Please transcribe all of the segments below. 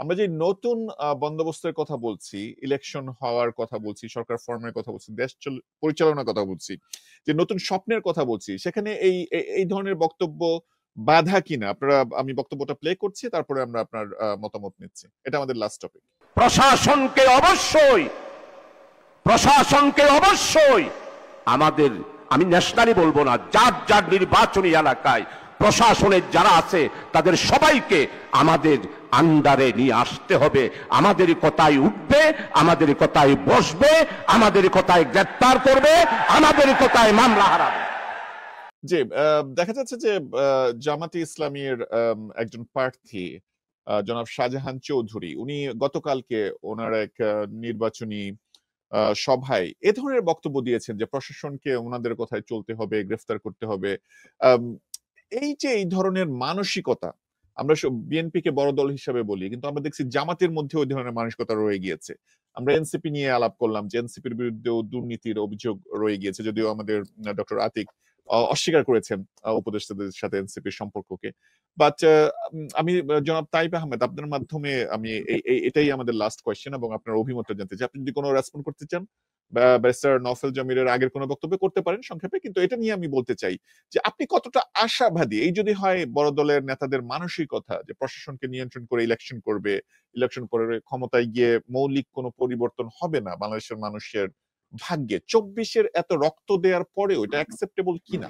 আমরা যে নতুন বন্দোবস্তের কথা বলছি, ইলেকশন হওয়ার কথা বলছি, সরকার ফর্মের কথা বলছি, দেশ পরিচালনার কথা বলছি, যে নতুন স্বপ্নের কথা বলছি, সেখানে এই ধরনের বক্তব্য বাধা কিনা আপনারা, আমি বক্তব্যটা প্লে করছি, তারপরে আমরা আপনার মতামত নিচ্ছি। এটা আমাদের লাস্ট টপিক। প্রশাসনকে অবশ্যই আমাদের, আমি ন্যাশনালি বলবো না, যার যার নির্বাচনী এলাকায় প্রশাসনের যারা আছে তাদের সবাইকে আমাদের আন্ডারে নিয়ে আসতে হবে। আমাদের কথায় উঠবে, আমাদের কথায় বসবে, আমাদের কথায় গ্রেফতার করবে, আমাদের কথায় মামলা হারাবে। যে দেখা যাচ্ছে যে জামাতে ইসলামীর একজন প্রার্থী জনাব শাহজাহান চৌধুরী, উনি গতকালকে ওনার এক নির্বাচনী সভায় এ ধরনের বক্তব্য দিয়েছেন যে প্রশাসনকে ওনাদের কথায় চলতে হবে, গ্রেফতার করতে হবে। এই যে এই ধরনের মানসিকতা, আমরা বিএনপি কে বড় দল হিসাবে বলি, কিন্তু আমরা দেখছি জামাতের মধ্যে ওই ধরনের মানসিকতা রয়ে গিয়েছে। আমরা এনসিপি নিয়ে আলাপ করলাম যে এনসিপির বিরুদ্ধেও দুর্নীতির অভিযোগ রয়ে গিয়েছে, যদিও আমাদের ডক্টর আতিক অস্বীকার করেছেন উপদেষ্টাদের সাথে এনসিপির সম্পর্ককে। বাট আমি জনাব তাইব আহমেদ, আপনার মাধ্যমে আমি এটাই আমাদের লাস্ট কোয়েশ্চেন এবং আপনার অভিমতটা জানতে চাই। আপনি যদি কোনো রেসপন্ড করতে চান ব্যারিস্টার নওফেল জামিলের আগের কোনো বক্তব্য করতে পারেন সংক্ষেপে, কিন্তু এটা নিয়ে আমি বলতে চাই যে আপনি কতটা আশাবাদী, এই যদি হয় বড় দলের নেতাদের মানসিকতা যে প্রশাসনকে নিয়ন্ত্রণ করে ইলেকশন করবে, ইলেকশন করে ক্ষমতায় গিয়ে মৌলিক কোনো পরিবর্তন হবে না বাংলাদেশের মানুষের ভাগ্যে, 24-এর এত রক্ত দেওয়ার পরেও এটা অ্যাকসেপ্টেবল কিনা?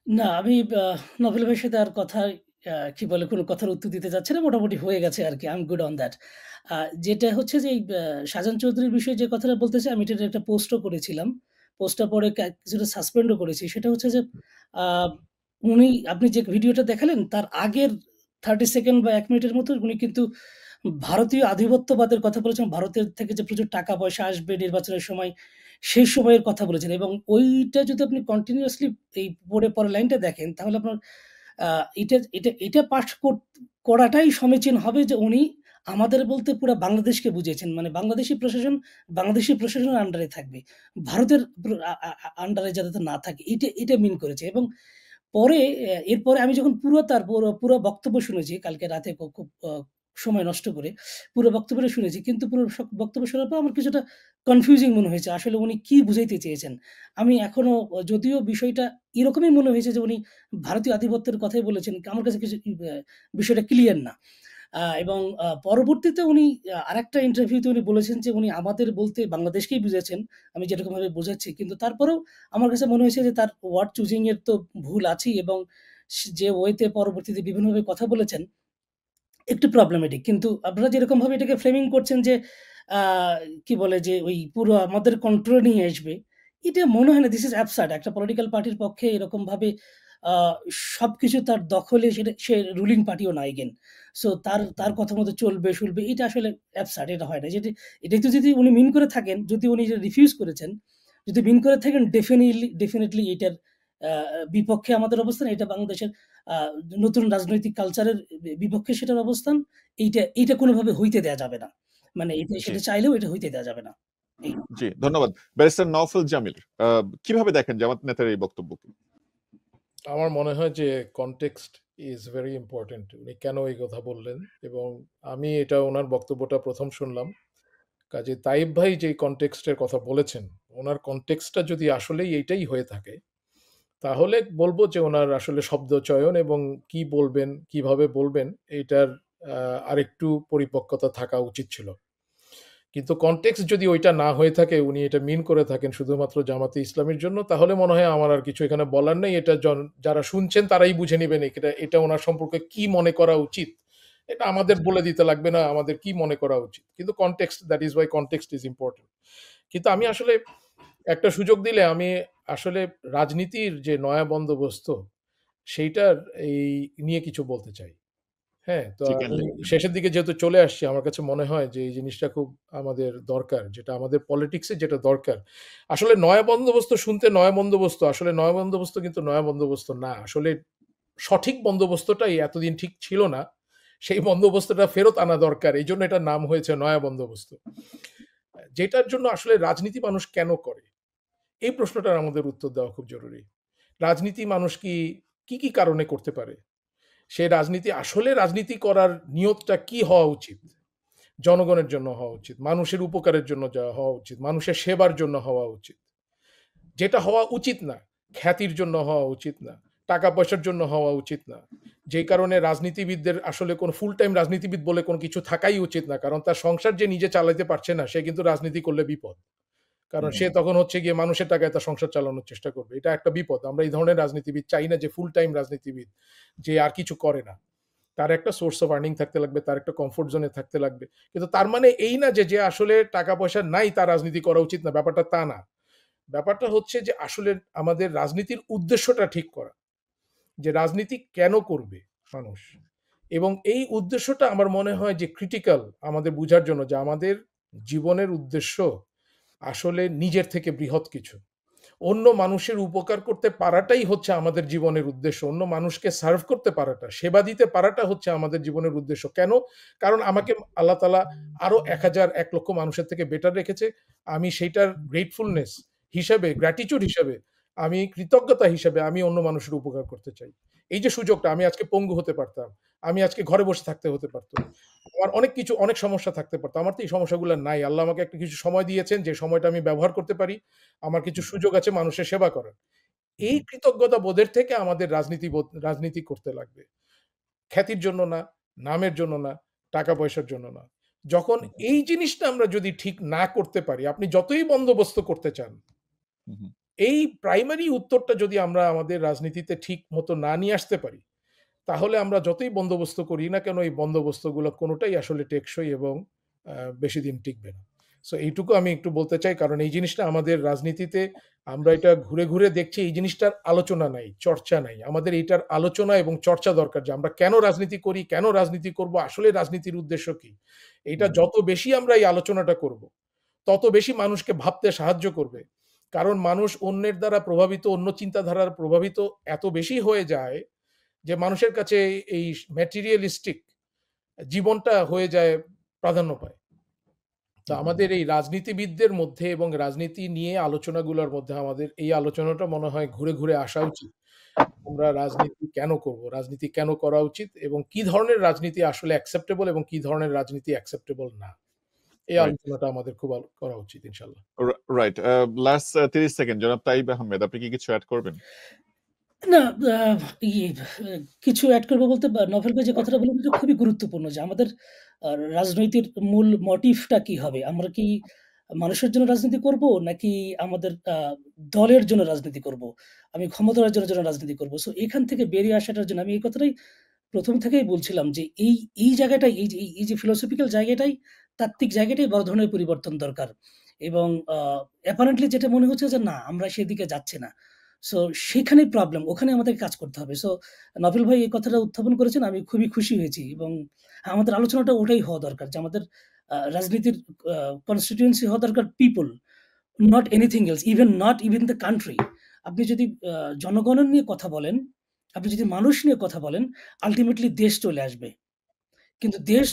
না, আমি নভেল ভাইয়ের সাথে আর কথা কি বলে কোনো কথার উত্তর দিতে চাচ্ছি না। মোটামুটি হয়ে গেছে আরকি। I am good on that. যেটা হচ্ছে যে এই শাহজাহান চৌধুরীর বিষয়ে যে কথাটা বলতে চাই, আমি এটার একটা পোস্টও করেছিলাম। পোস্টটা পরে কিছুটা সাসপেন্ডও করেছি। সেটা হচ্ছে যে আ উনি, আপনি যে ভিডিওটা দেখালেন তার আগের 30 সেকেন্ড বা 1 মিনিটের মতো উনি কিন্তু ভারতীয় আধিপত্যবাদের কথা বলেছেন। ভারতের থেকে যে প্রচুর টাকা-পয়সা আসবে নির্বাচনের সময়, সেই সময়ের কথা বলেছেন এবং ওইটা যদি আপনি কন্টিনিউয়াসলি এই পরের লাইনটা দেখেন, তাহলে আপনার আ এটা পাঠ করাটাই সমীচীন হবে যে উনি আমাদের বলতে পুরা বাংলাদেশকে বুঝিয়েছেন। মানে বাংলাদেশি প্রশাসনের আন্ডারে থাকবে। ভারতের আন্ডারে যাতে না থাকে, এটা মিন করেছে এবং পরে এরপরে আমি যখন পুরো বক্তব্য শুনেছি কালকে রাতে খুব সময় নষ্ট করে পুরো বক্তব্যটা শুনেছি। কিন্তু পুরো বক্তব্য শোনার পর আমার কিছুটা কনফিউজিং মনে হয়েছে। আসলে উনি কি বুঝাইতে চেয়েছেন? আমি এখনো যদিও বিষয়টা এরকমই মনে হয়েছে যে উনি ভারতীয় আধিপত্যের কথাই বলেছেন। আমার কাছে কিছু বিষয়টা ক্লিয়ার না। এবং পরবর্তীতে উনি আরেকটা ইন্টারভিউতে উনি বলেছেন যে উনি আমাদের বলতে বাংলাদেশকেই বুঝেছেন। আমি যেরকমভাবে বোঝাচ্ছি। কিন্তু তারপরেও আমার কাছে মনে হয়েছে যে তার ওয়ার্ড চুজিং এর তো ভুল আছেই এবং যে ওয়েতে পরবর্তীতে বিভিন্নভাবে কথা বলেছেন, একটু প্রবলেমেটিক। কিন্তু আপনারা যেরকমভাবে এটাকে ফ্রেমিং করছেন যে আ কি বলে যে ওই পুরো আমাদের কন্ট্রোলে নিয়ে আসবে, এটা মনে হয় না। This is absurd. একটা পলিটিক্যাল পার্টির পক্ষে এরকমভাবে আ সবকিছু তার দখলে, সে রুলিং পার্টিও না এগেইন। সো তার কথা মতো চলবে, এটা আসলে অ্যাবসার্ড, এটা হয় না। এটাই তো যদি উনি মিন করে থাকেন, যদি উনি এটা রিফিউজ করেছেন, যদি মিন করে থাকেন, ডেফিনিটলি এটার আ বিপক্ষে আমাদের অবস্থান। এটা বাংলাদেশের আ নতুন রাজনৈতিক কালচারের বিপক্ষে সেটার অবস্থান। এইটা কোনোভাবে হইতে দেয়া যাবে না। মানে সেটা চাইলেও এটা হইতে দেয়া যাবে না। জি, ধন্যবাদ। ব্যারিস্টার নওফেল জামিল, কিভাবে দেখেন জামাত নেতার এই বক্তব্যকে? আমার মনে হয় যে কনটেক্সট ইজ ভেরি ইম্পর্টেন্ট। উনি কেন এই কথা বললেন, এবং আমি এটা ওনার বক্তব্যটা প্রথম শুনলাম। কাজে তাইব ভাই যে কনটেক্সটের কথা বলেছেন, ওনার কনটেক্সটটা যদি আসলেই এইটাই হয়ে থাকে, তাহলে বলবো যে ওনার আসলে শব্দ চয়ন এবং কি বলবেন, কিভাবে বলবেন, এটার আরেকটু পরিপক্কতা থাকা উচিত ছিল। কিন্তু কনটেক্সট যদি ওইটা না হয়ে থাকে, উনি এটা মিন করে থাকেন শুধুমাত্র জামাতে ইসলামের জন্য, তাহলে মনে হয় আমার আর কিছু এখানে বলার নেই। এটা যারা শুনছেন তারাই বুঝে নেবেন এটা ওনার সম্পর্কে কি মনে করা উচিত। এটা আমাদের বলে দিতে লাগবে না আমাদের কি মনে করা উচিত। কিন্তু context, that is Y context is important. কিন্তু আমি আসলে একটা সুযোগ দিলে আমি আসলে রাজনীতির যে নয়া বন্দোবস্ত সেইটার এই নিয়ে কিছু বলতে চাই। হ্যাঁ, তো শেষের দিকে যেহেতু চলে আসছি, আমার কাছে মনে হয় যে এই জিনিসটা খুব আমাদের দরকার, যেটা আমাদের পলিটিক্সে যেটা দরকার। আসলে নয়া বন্দোবস্ত শুনতে নয়া বন্দোবস্ত, আসলে নয়া বন্দোবস্ত কিন্তু নয়া বন্দোবস্ত না। আসলে সঠিক বন্দোবস্তটাই এতদিন ঠিক ছিল না, সেই বন্দোবস্তটা ফেরত আনা দরকার। এই জন্য এটার নাম হয়েছে নয়া বন্দোবস্ত। যেটার জন্য আসলে রাজনীতি মানুষ কেন করে, এই প্রশ্নটার আমাদের উত্তর দেওয়া খুব জরুরি। রাজনীতি মানুষ কি কি কারণে করতে পারে, সে রাজনীতি আসলে রাজনীতি করার নিয়তটা কি হওয়া উচিত? জনগণের জন্য হওয়া উচিত, মানুষের উপকারের জন্য যা হওয়া উচিত, মানুষের সেবার জন্য হওয়া উচিত। যেটা হওয়া উচিত না, খ্যাতির জন্য হওয়া উচিত না, টাকা পয়সার জন্য হওয়া উচিত না। যেই কারণে রাজনীতিবিদদের আসলে কোনো ফুল টাইম রাজনীতিবিদ বলে কোনো কিছু থাকাই উচিত না, কারণ তার সংসার যে নিজে চালাতে পারছে না, সে কিন্তু রাজনীতি করলে বিপদ। কারণ সে তখন হচ্ছে গিয়ে মানুষের টাকায় তার সংসার চালানোর চেষ্টা করবে, এটা একটা বিপদ। আমরা এই ধরনের রাজনীতিবিদ চাই না, যে ফুল টাইম রাজনীতিবিদ যে আর কিছু করে না। তার একটা সোর্স অফ আর্নিং থাকতে লাগবে, তার একটা কমফোর্ট জোনে থাকতে লাগবে। কিন্তু তার মানে এই না যে যে আসলে টাকা পয়সা নাই তার রাজনীতি করা উচিত না, ব্যাপারটা তা না। ব্যাপারটা হচ্ছে যে আসলে আমাদের রাজনীতির উদ্দেশ্যটা ঠিক করা, যে রাজনীতি কেন করবে মানুষ, এবং এই উদ্দেশ্যটা আমার মনে হয় যে ক্রিটিক্যাল আমাদের বোঝার জন্য, যে আমাদের জীবনের উদ্দেশ্য আসলে নিজের থেকে বৃহৎ কিছু। অন্য মানুষের উপকার করতে পারাটাই হচ্ছে আমাদের জীবনের উদ্দেশ্য। অন্য মানুষকে সার্ভ করতে পারাটা, সেবা দিতে পারাটা হচ্ছে আমাদের জীবনের উদ্দেশ্য। কেন? কারণ আমাকে আল্লাহ তাআলা আরো 1000 1 লক্ষ মানুষের থেকে বেটার রেখেছে। আমি সেইটার গ্রেটফুলনেস হিসেবে, গ্র্যাটিটিউড হিসেবে, আমি কৃতজ্ঞতা হিসেবে আমি অন্য মানুষের উপকার করতে চাই। এই যে সুযোগটা, আমি আজকে পঙ্গু হতে পারতাম, আমি আজকে ঘরে বসে থাকতে হতে পারতো, আমার অনেক কিছু, অনেক সমস্যা থাকতে পারতো। আমার তো এই সমস্যাগুলো নাই। আল্লাহ আমাকে একটা কিছু সময় দিয়েছেন, যে সময়টা আমি ব্যবহার করতে পারি। আমার কিছু সুযোগ আছে মানুষের সেবা করার। এই কৃতজ্ঞতা বোধের থেকে আমাদের রাজনীতি করতে লাগবে। খ্যাতির জন্য না, নামের জন্য না, টাকা পয়সার জন্য না। যখন এই জিনিসটা আমরা যদি ঠিক না করতে পারি, আপনি যতই বন্দোবস্ত করতে চান, এই প্রাইমারি উত্তরটা যদি আমরা আমাদের রাজনীতিতে ঠিক মতো না নিয়ে আসতে পারি, তাহলে আমরা যতই বন্দোবস্ত করি না কেন, এই বন্দোবস্তগুলো কোনোটাই আসলে টেকসই এবং বেশি দিন টিকবে না। সো এইটুকু আমি একটু বলতে চাই, কারণ এই জিনিসটা আমাদের রাজনীতিতে আমরা এটা ঘুরে ঘুরে দেখছি, এই জিনিসটার আলোচনা নাই, চর্চা নাই। আমাদের এইটার আলোচনা এবং চর্চা দরকার, যে আমরা কেন রাজনীতি করি, কেন রাজনীতি করব, আসলে রাজনীতির উদ্দেশ্য কি। এইটা যত বেশি আমরা এই আলোচনাটা করব, তত বেশি মানুষকে ভাবতে সাহায্য করবে। কারণ মানুষ অন্যের দ্বারা প্রভাবিত, অন্য চিন্তাধারার প্রভাবিত এত বেশি হয়ে যায় যে মানুষের কাছে এই ম্যাটেরিয়ালিস্টিক জীবনটা হয়ে যায়, প্রাধান্য পায়। তো আমাদের এই রাজনীতিবিদদের মধ্যে এবং রাজনীতি নিয়ে আলোচনাগুলোর মধ্যে আমাদের এই আলোচনাটা মনে হয় ঘুরে ঘুরে আসা উচিত। আমরা রাজনীতি কেন করব, রাজনীতি কেন করা উচিত, এবং কি ধরনের রাজনীতি আসলে অ্যাকসেপ্টেবল এবং কি ধরনের রাজনীতি অ্যাকসেপ্টেবল না। এই রাইট, আলোচনাটা আমাদের খুব করা উচিত ইনশাল্লাহ। রাইট। লাস্ট 30 সেকেন্ড, জনাব তাইব আহমেদ, আপনি কি কিছু অ্যাড করবেন? না, ইয়ে কিছু এড করব বলতে, নভেল ভাই যে কথাটা বললেন এটা খুবই গুরুত্বপূর্ণ, যে আমাদের রাজনীতির মূল মোটিভটা কি হবে? আমরা কি মানুষের জন্য রাজনীতি করব, নাকি আমাদের দলের জন্য রাজনীতি করব? আমি ক্ষমতা অর্জনের জন্য রাজনীতি করব। সো এখান থেকে বেরিয়ে আসাটার জন্য আমি এই কথাটাই ১ম থেকেই বলছিলাম, যে এই জায়গাটাই, এই যে ফিলোসফিক্যাল জায়গাটাই, তাত্ত্বিক জায়গাটাই বড় ধরনের পরিবর্তন দরকার। এবং অ্যাপারেন্টলি যেটা মনে হচ্ছে যে না, আমরা সেদিকে যাচ্ছি না। সো সেখানেই প্রবলেম, ওখানে আমাদেরকে কাজ করতে হবে। সো নভেল ভাই এই কথাটা উত্থাপন করেছেন, আমি খুবই খুশি হয়েছি, এবং আমাদের আলোচনাটা ওটাই হওয়া দরকার, যে আমাদের রাজনীতির কনস্টিটিউয়েন্সি হওয়া দরকার people, not anything else, not even the country. আপনি যদি জনগণের নিয়ে কথা বলেন, আপনি যদি মানুষ নিয়ে কথা বলেন, আল্টিমেটলি দেশ চলে আসবে। কিন্তু দেশ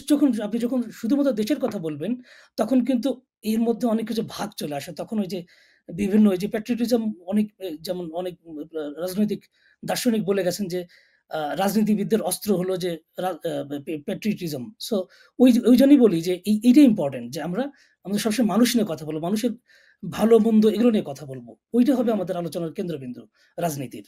আপনি যখন শুধুমাত্র দেশের কথা বলবেন, তখন কিন্তু এর মধ্যে অনেক কিছু ভাগ চলে আসে। তখন ওই যে বিভিন্ন ওই যে প্যাট্রিয়টিজম, অনেক যেমন অনেক রাজনৈতিক দার্শনিক বলে গেছেন যে রাজনীতিবিদদের অস্ত্র হলো যে রা আ প্যাট্রিয়টিজম। সো ওইজন্যই বলি যে এইটাই ইম্পোর্টেন্ট, যে আমরা সবসময় মানুষ নিয়ে কথা বলব। মানুষের ভালো-মন্দ এগুলো নিয়ে কথা বলব। ওইটা হবে আমাদের আলোচনার কেন্দ্রবিন্দু রাজনীতির।